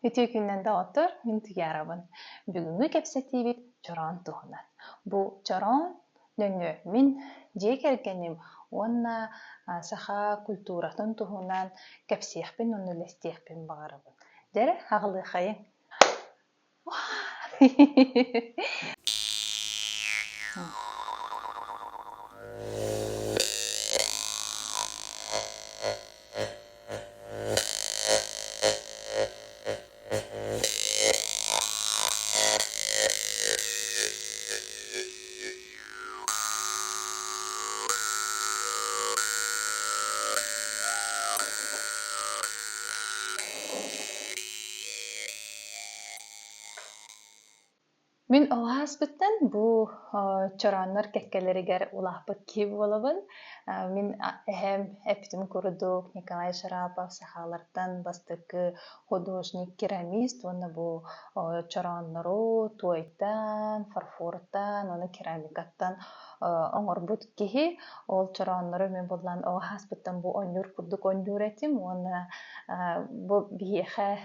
Ütü günden de otur, min tüyarabın. Бүгүнгү кепсетибит чорон тухунан. Бу чорон нөңгө мин диекергеним уонна саха культуратын тухунан кепсиехпин, уну лестиехпин багарабын. Дере хагалыхайын. Мен оғаспыттан бу чораннар кеккелеригер улахпыт ки болобун. Мен эһем эптим курдук Николай Шарапов сахалардан бастыкы художник керамист. Оны бу чораннару туойттан, фарфорттан, оны керамикаттан оңорбут киһи. Ол чораннары мен боллан оғаспыттан бу оннур курдук оннур этим. Оны бу биэхэ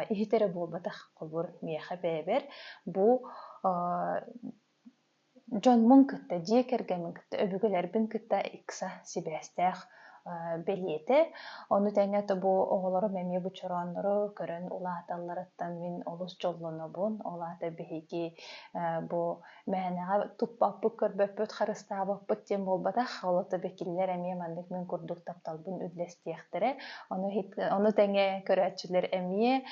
ихитере болбатах колбур миэхэ бэбер. Бу Джон Мункытта, диекергемин кытта, өбүгөлербин кытта икса сибэстэх белиете. Ону тәңәті бу оғылары мәме бу чораннары көрін улааталларыттан мин олус жоллонобун. Олаата биһиги бу мәнәға туппаппы көрбөппөт харыстаабаппыт тем болбатах. Олата бекиллер әме мандык мин курдук тапталбын үдлестиэхтере. Ону тәңе көрәтчілер әме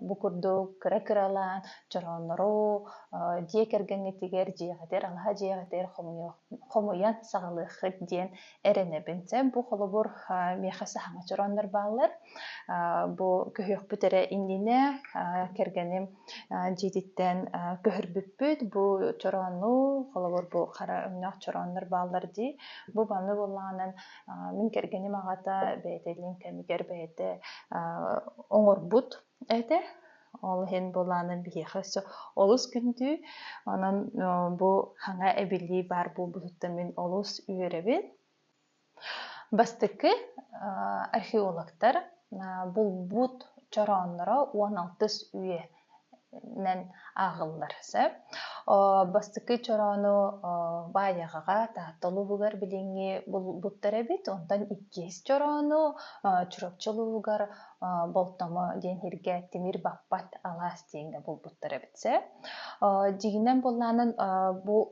бу курдук кыра-кыралан чораннары диекергенетигер диегатер, алха диегатер хомуян сағалыхы диен эренебинсе. Бу холобур мехаса хаңа чораннар баллар. Бу көһөк бүтере индине кергеним жидиттен көһөрбүппүт. Бу чоранну холобур бу кара өңнак чораннар баллар ди. Бу банны болланан мин кергеним агата бәйтелин кемигер бәйте оңорбут эте. Ол хен боланын биехесі олус күнді. Онан бу хаңа эбили бар бу бұлыттан мен олус үйеребін. Бастыкы археологтар бұл бұт чаранлары 16 үйенен ағылларсы. Бастыкы чарану баяғаға тағаттылы бұғар біліңе бұл бұттар әбет. Ондан 2 чарану чүрөкчілі бұғар болтамы ден хирге темир баппат алас дейінгі бұл бұттар әбетсе. Дегенен болланын бұл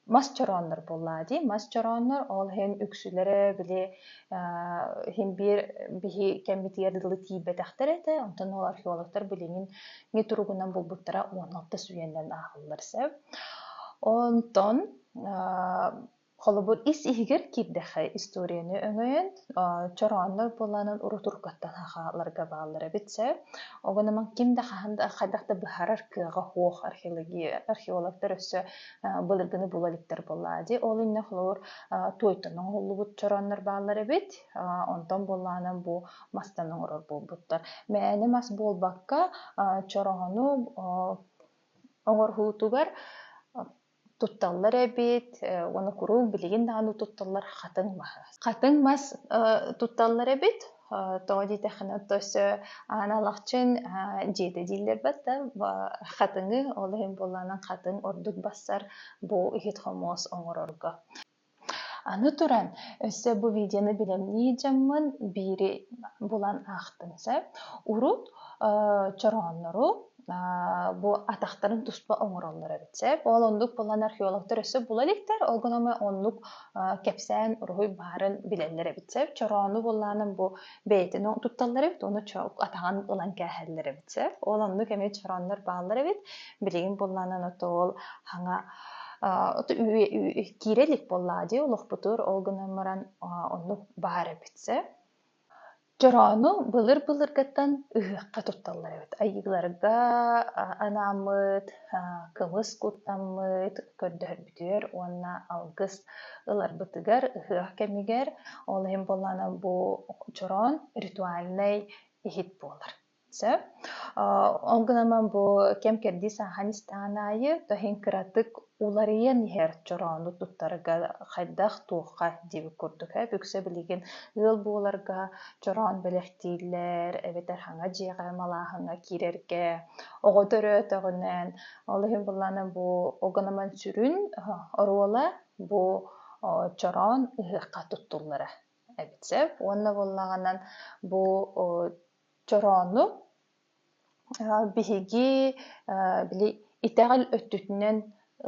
мас чаранлар боллади. Мас чаранлар ол хен үксілері біле хен бір бігі кәмбетігерділі тейбетақтар әді. Онтан ол археологтар біліңін не тұрғынан бұл бұттара 16 сүйенден ағылырсы. Онтан холобур ис ихигер кирдәхә историяны өңөйен чараннар боланын урутуркаттан хахаларга баллары битсе. Огынаман кимдә ханда хадакта бахарар кыга хох археологтар өсө булыргыны булалыктар боллади. Ол инне холор тойтының холлубут чараннар баллары бит. Онтан боланын бу мастаның урор булбуттар. Мәне мас болбакка чарану оңор хутугар тутталлар әбет, оны күру білеген дағаны тутталлар қатын мағыз. Қатын мас тутталлар әбет, тоғы дейті қанаттосы аналақчын жеді дейлер бәтті. Қатыңы, олығын боланын қатын ордық басар бұл үйет қомос оңыр орғы. Аны туран, өсі бұл видеоны білемні жамын бері болан ақтынсы. Урут чаранлары бу атақтарын туспа оңыраллары бітсе. Ол ондық болан археологтар өсі бұлаліктер, олғынамы ондық кепсән ұрғый барын білелері бітсе. Чарану боланын бу бәйтін тұтталары біт, оны атаған ұлан кәхәлері бітсе. Ол ондық әме чаранлар бағалары біт, білеген боланын оты ол хаңа кирелік болады, олық бұтыр олғынамыран ондық бары бітсе. Чарану былыр-былыргаттан ыһыққа тутталлар эбит. Айыгларга анамыт, кымыс куттамыт, көрдөхөр бүтүөр, уанна алгыс ылар бытыгар, ыһық кемигер, ол hem болана бу чаран ритуальный ихит болар. Онгунаман бу кем керди сахан истанайы тохин кыратык уларыйан ихер чорону туттарга хайдах туохха диби курдук. Бүксө билигин ыл буоларга чорон белехтииллер, эбетер хаңа жиэҕэ малаахыңа кирерге, оҕотөрө töҕүнэн, олыһын буллана бу огонаман сүрүн оруола бу чорон ыһыакка туттуллара. Эбитсеп, уонна буллаганан бу чорону биһиги били итэҕэл өттүтүнэн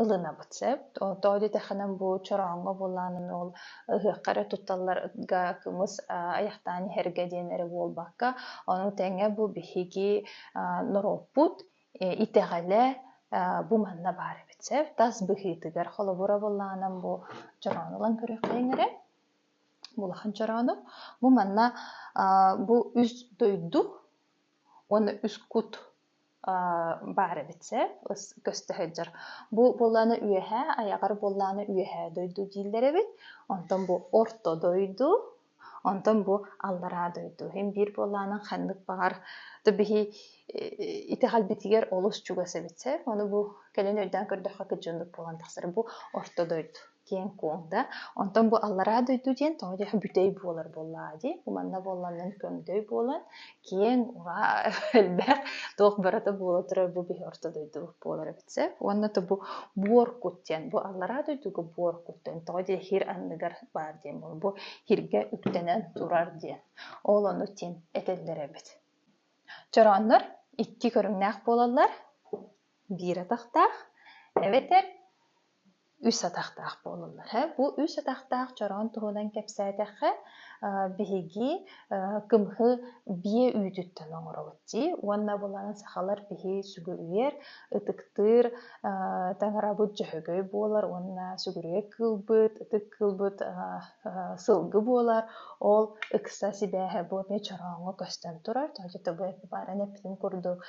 ылынабыт сеп. Тоҕо тэхэнэн бу чороҥҥо булаанын ол ыһыаккара тутталларга кымыс аяхтаан иһэргэ диэн эре буолбакка, ону тэҥҥэ бу биһиги нороппут итэҕэлэ бу манна баар эбит сеп. Тас быһыытыгар холобура булаанан бу чороонулан көрүөххэйҥэри булахан чорону. Бу манна бу үс дойду оны үс кут баар эбитсе көстөһөддөр. Бу булланы үөһэ, аягар булланы үөһэ дойду дииллер эбит. Онтон бу орто дойду, онтон бу аллара дойду. Хин бир булланын ханнык багар тыбыһи итэхал битигер олус чугас эбитсе. Оны бу келен өйдөн көрдөхө кыжындык болгон тахсыр бу орто дойду. Киен куонда. Онтон бу аллара дойду диэн тоҕо бүтэй буолар буллаа ди. Бу манна булланын көмдөй буолан. Киен ура элбэх туох барата буола турар бу биһи орто дойду буолар эбитсе. Уонна бу буор куттен. Бу аллара дойдуга буор куттен. Тоҕо дии хир анныгар баар диэн бол. Бу хирге үктенен турар диэн. Ол ону тен этеллер эбит. Чорооннор икки көрүңнээх буолаллар. Биир атахтаах. Эбетер үс атахтаах буолаллар. Бу үс атахтаах чороон туһунан кэпсээтэххэ биһиги кымһы бие үүтүттэн оҥоробут дии. Уонна буланан сахалар биһи сүгү үер, ытыктыыр таҥарабыт дьөһөгөй буолар, уонна сүгүрүө кылбыт, ытык кылбыт сылгы буолар. Ол ыкса сибээһэ бу эмэ чорооҥҥо көстөн турар. Тоҕо бу бааран эппитин курдук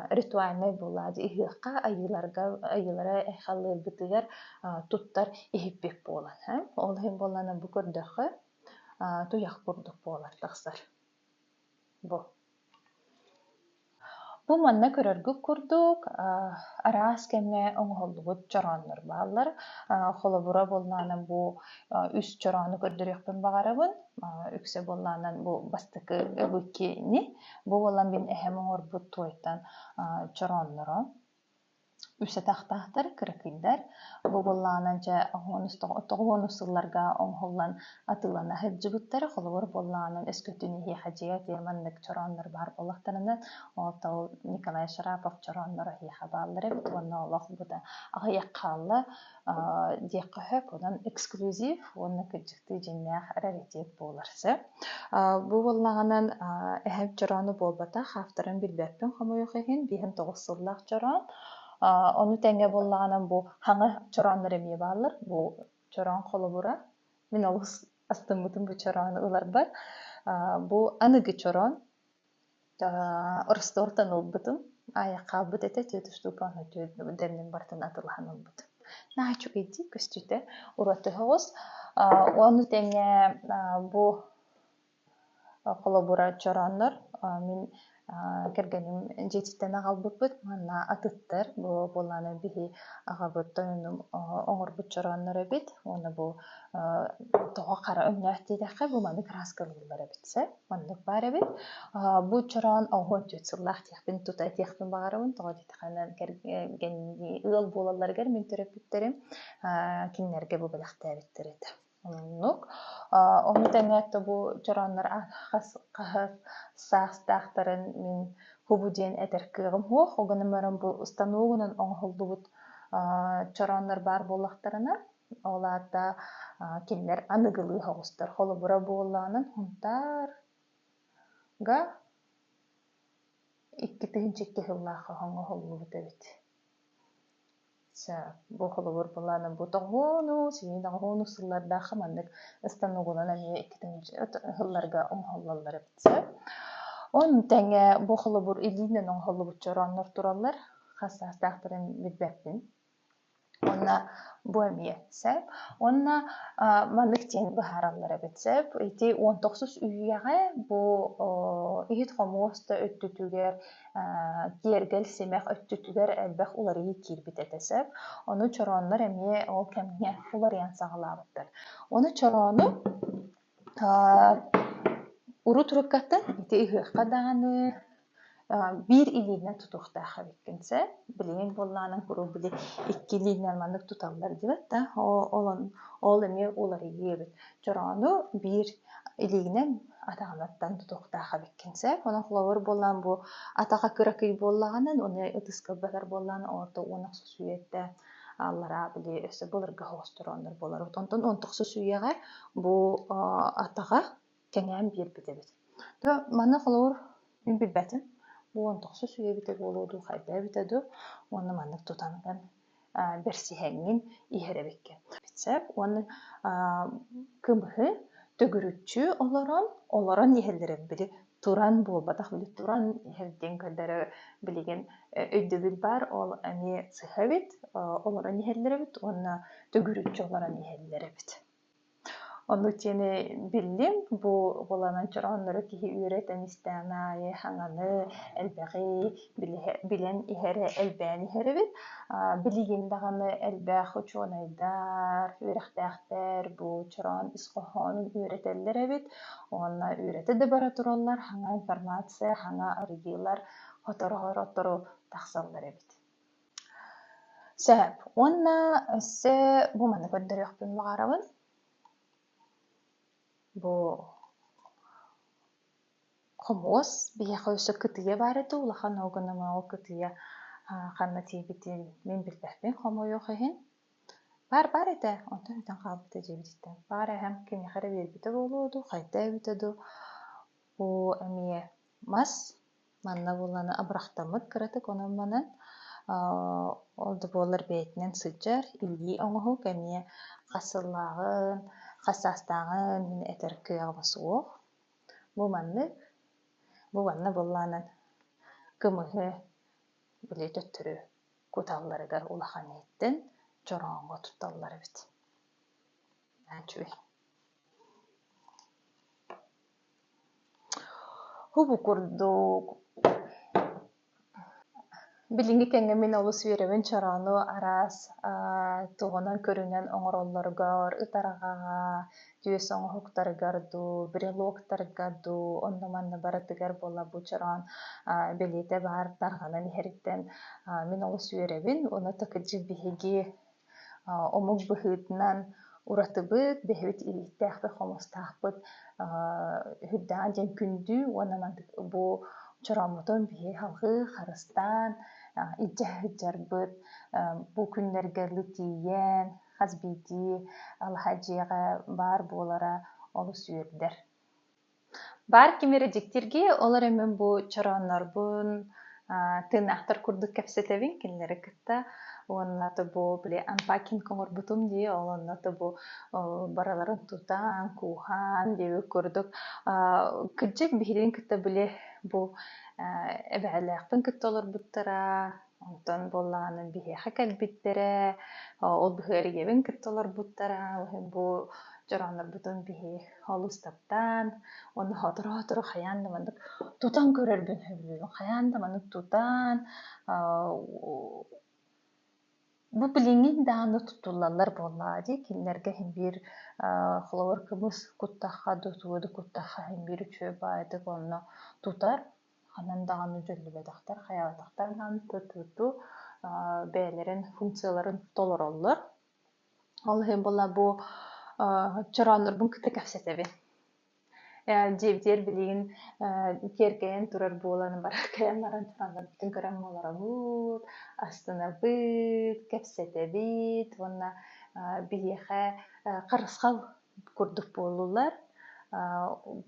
ритуальный буллаа дии. Иһыакка айылара эхаллыырбытыгар туттар иһиппик буолан. Ол хин булланан бу көрдөххө туйах курдук буолар тахсар. Бу манна көрөргүк курдук араас кэмэ оҥоһоллубут чорооннор бааллар. Холобура буллаанан бу үс чороону көрдүрүөхпүн багарабын. Үксэ буллаанан бу бастыкы ыбыккини. Бу буллан бин эһэм оҥорбут туойттан чороонноро. Үсэ тахтаахтар кыракыйдар. Бу буллаананча тоҕуонусылларга оҥһоллан атылана hyджыбыттар. Холобур буллаанан эскөтүн ихи хадьыга тиэманнык чорооннор бар боллахтарынан ол Николай Шарапов чорооннор ихиха бааллар эбит. Уонна олох бута аҕыйаххаалла диэккөһөп, онон эксклюзив, уонна кыдьыктыы дьиннээх раритет буоларсы. Бу буллаанан эһэм чороону буолбата хафтарын билбэппин хомойох иһин биһин тоҕуссыллаах чороон. Onu tenge bullanın bu hangi çoranları mı bağlar? Bu çoran kolubura. Min olus astımıtın bu çoranı ular var. Bu anıgı çoran. Orastortan olbutun. Ayakkabı ete tütüştü panı demnin bartan atılhan olbutun. Nah çok iyi köstüte uratı hoğuz. Onu tenge bu kolubura çoranlar min кэргэним жетиттен агалбыппыт манна атыттар бу буланы биһи агабыт тойнум оҥорбут чорооннор эбит. Оны бу тоҕо хара өҥнөөх диэтэххэ бу маны краскалыыллар эбитсе маннык баар эбит. Бу чороон оҥуон түөтсыллаах тиэхпин тута тиэхпин багарабын тоҕо диэтэхэнэн кэргэнни ыал буолалларыгар мин төрөппүттерим киннерге бу белэхтээбиттер эти. Onu tengätte bu çoroonlar saastaaxtарын min hubu diэн этеркыгым хуох, оҕонумаран бу станогунан оҥоһоллубут çoroonlar бар буоллахтарына олаата кинилэр аныгылыы хоҕустар. Холобура буоллаанын хунтаарга 2-нче хыллаахха оҥоһоллубут эбит. Бу холобур буллаанын бу тоҕуону сыллардаахха маннык станогунан эмиэ 2-нче хылларга оҥоһоллаллар эбитсе. Он теңе бу холобур илиинен оҥоһоллубут чорооннор тураллар. Хассаастаахтарын билбэппин. Онна буэмие сэп. Онна маннык тен бахараллара битсеп. Ити 19 үйяга бу ихит хомоста өттүтүгер кергел семех өттүтүгер элбэх уларыйы кирбит этесеп. Оны чороннар эмие ол кемне уларыян сагалабыттар. Оны чорону уру туруккаттан ити ыхыхка даганы бир илине тутуктаха биккенсе билин болланын куру били 2 илинен маннык туталлар дибет да ол эми улары ебит чорону бир илинен атаганаттан тутуктаха биккенсе онун хловор боллан бу атага кыракый боллаганын оны ытыскалбатар боллан орто онаксы сүйетте аллара били өсө былырга хостуроннор болар онтон 19 сүйеге бу атага кеңен бир битебит то мана хловор мен билбетим бу 19 сүйе битег болуду хайда битеду оны маннык тутанган берсиһэҥҥин иһэрэбиккен битсеп оны кымыһы төгүрүччү олорон иһэллэрэн били туран буолбатах били туран иһэрдиэн көллөрө билиген өйдөбүл бар ол ани сыһабит олорон иһэллэрэбит онна төгүрүччү олорон иһэллэрэбит Onu tiene bildim bu bolanın çoğunları ki üretim istemeyi hananı elbagi bilen ihere elben ihere bit bilgin dağını elbag uçonaydar ürehtehter bu çoğun iskohon üreteller bit ona ürete de baraturlar hanga informasiya hanga arıgılar hotoru taksallar bit. Sebep ona ise bu manı kadar yaptım mağarabın bu homos biyaha ösö kıtıya barıdı ulahan ogunama o kıtıya kanna tibitin min bilbehbin homo yok ehin bar ede ondan öten kalbıta jebitten bar hem kim yahara birbite boludu hayta bitedu bu emiye mas manna bulana abrahtamıt kıratık onun manan oldu bolar beytinen sıcar ilgi onuhu kemiye kasıllağın kasastağın min eter kıyağması o bu manna bollanan kımıhı bile töttürü kutallarıgar ulahan etten çorongo tutalları bit. Ançuy. Hubu kurdu bilingi kenge min olus veremin çoronu aras tuğunan körünen oңороллоргор ытарagaga dües oңохуктарыгарду брелоктарыгарду онда manna baratыгар bolla bu çoron belite bar darganan iheritten min olus verebin ona takıcı bihigi omuk bıhıtnan uratыбыт бехбит илиттээхпи хомустаахпыт хүддаан ден күндүү уона мантык бу чоромутун бии халгы харыстан ижжарбыт бу күннерге тиийэн хасбити алхажыга бар буолара олус үөрдер бар кимережиктерге олар эмен бу чороннорбун тыынахтар курдук кэпсетебин кинилери кытта оннаты бу биле анпакин коңорбутум дии олоннаты бу бараларын тутаан куухан деби курдук кыджык бихирин кытта биле бу эбээлээхпин кытта олорбуттара онтон боллаанын биһиэхэ кэлбиттерэ ол быһыарыгебин кытта олорбуттара бу жороннорбутун биһи олустаптан онно хоторо хаяан да мандык тутан көрөрбүн хөбүлүн хаяан да мандык тутан бу билиңин дааны тутуллалар боллаа ди кинилерге химбир хловор кымыс куттахха дутууду куттахха химбир үчөө баайдык онно тутар анан дааны жөллүбедактар хаябатактар дааны туту бээлерин функцияларын толороллор ол хем болла бу чороннорбун кыта кэпсетебин жебитер билигин керкейен турар буоланы баракаян баран чороннор бүтүн көрөн молоробут астынабыт кэпсетебит онна биэхэ карыскал курдук буолулар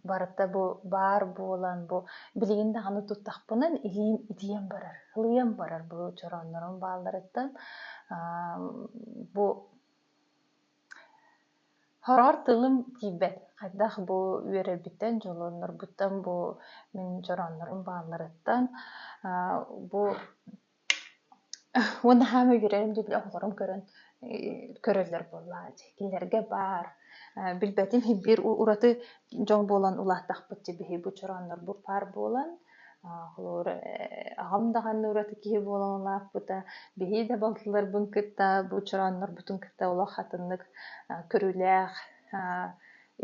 барыта бу бар буолан бу билигин даганы туттахпынан илиен барар хылыен барар бу чороннорун бааларыттан бу хорор тылым тийбет хайдах бу үөребиттен жолоннорбуттан бу мен чороннорун бааларыттан бу Уонна хама үрэм дибил оҕолорум көрөллөр буллаа киллерге бар. Билбэтим хиббир ураты жоң болан улааттахпыт тибиһи бу чороннор бу пар болан холор агам даганны ураты киһи болан улааппыта биһи да балтылар бун кытта бу чороннор бутун кытта улах хатыннык көрүлээх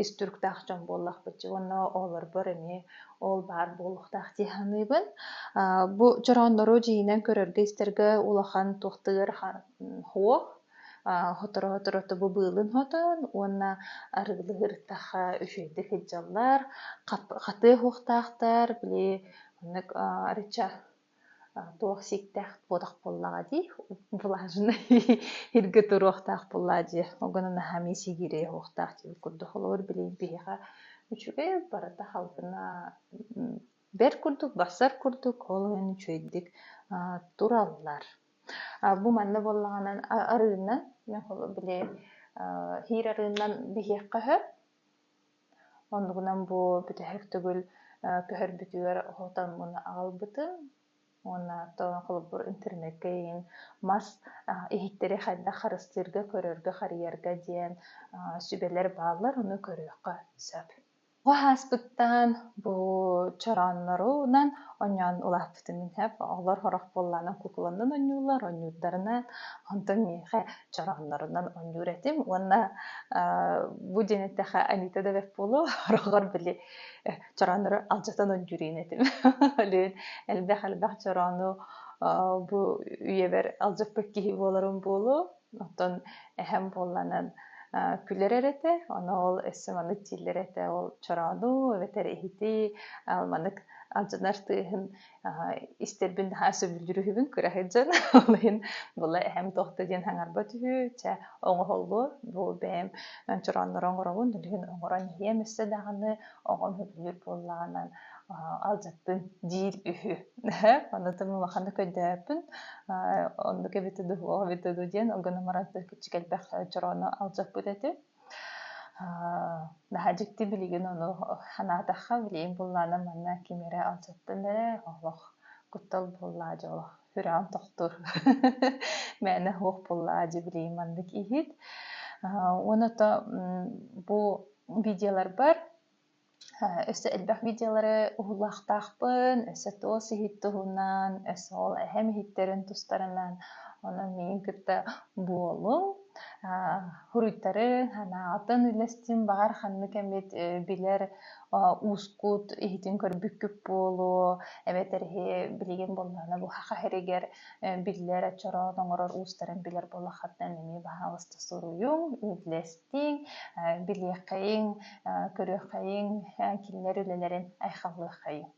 истүрктаах жоң боллахпыт уонна оолорбор эми ол бар буолуохтаах тиһаныыбын. Бу чороннору дьиинэн көрөргэ истергэ улахан туохтыгар хуох хоторо бу быылын хотон уонна арыылыгыртаха үчүгэйдик хыдьаллар хатыы хуохтаахтар били оннук арыча туох сиктэх бодох боллаҕа дии булаажына иргэ туруохтаах буллаа дии огонуна хами сигирээ хуохтаах дии курдук олор билин биһиха үчүгэй барата халгына бер курдук басар курдук ол эн үчүгэйдик тураллар. Бу манна боллаҕанан арыынан мен били хиир арыынан биһиэх көһөр оннугунан бу бүтэһик түгүл көһөрбүтүгэр хотоммуна аҕалбытын уонна тоон холбур интернетке иин мас иһиттери хайда харыстыырга көрөргө харыйарга диэн сүбэлэр бааллар ону көрүөххэ сөп. Хааспыттан бу чороннорунан онньоон улааппытын минэп олор хорох боллаанан кукуланнан онньуулар онньуурдарынан онтон миэхэ чороннорунан онньуур этим уонна бу диэнэттэхэ анита да бэп буолу хорохор били чороннору алдьатан онньуурин этим олиын элбэх чорону бу үйэбэр алдьаппыт киһи буоларым буолу оттон эһэм буолланан күлэр эрэтэ ону ол эссэ манык тииллэр этэ ол чорону эбэтэр иһити алманык алдьанар тыаһын истербин наһаа сөбүлдүрүһүбүн күрэһэдьэн олайын була эһэм тохто диэн хаҥарбат үһү чэ оҥоһоллу бу бэм чороннор оҥоробун дулиһин оҥорон иһиэм эссэ даҕаны оҕон хөбүлүр буоллаҕынан алдьаттын диир үһү онутун улаханы көйдөөппүн оннук эбите дуһуоҕа бите ду диэн огономараты кичикэлбэх чороно алдьаппыт эти наһадьыкти билигин ону ханаатахха билиин буллаана манна кимиэрэ алдьаттан эрэ олох куттал буллаа дьи олох хүрэҕин тохтур мээнэ хуох буллаа дьи билиин маннык иһит уоната бу видеолар бар өссө элбэх видеолары уһулаахтаахпын өссө туос иһит туһунан өссө ол эһэм иһиттерин тустарынан ону миин кытта буолуҥ хуруйтары ханаатын үлэстин баар ханнык эмит билэр уускут иһитин көрбүккүп буолу эбэтериһи билигин боллаана бу хаха-хэригэр биллэр чороон оҥорор уустарын билэр боллаххаттан эми баһаалыста суруйуҥ үлэстиҥ билиэххэйиҥ көрүөххэйиҥ киллэр үлэлэрин айхаллыаххайыҥ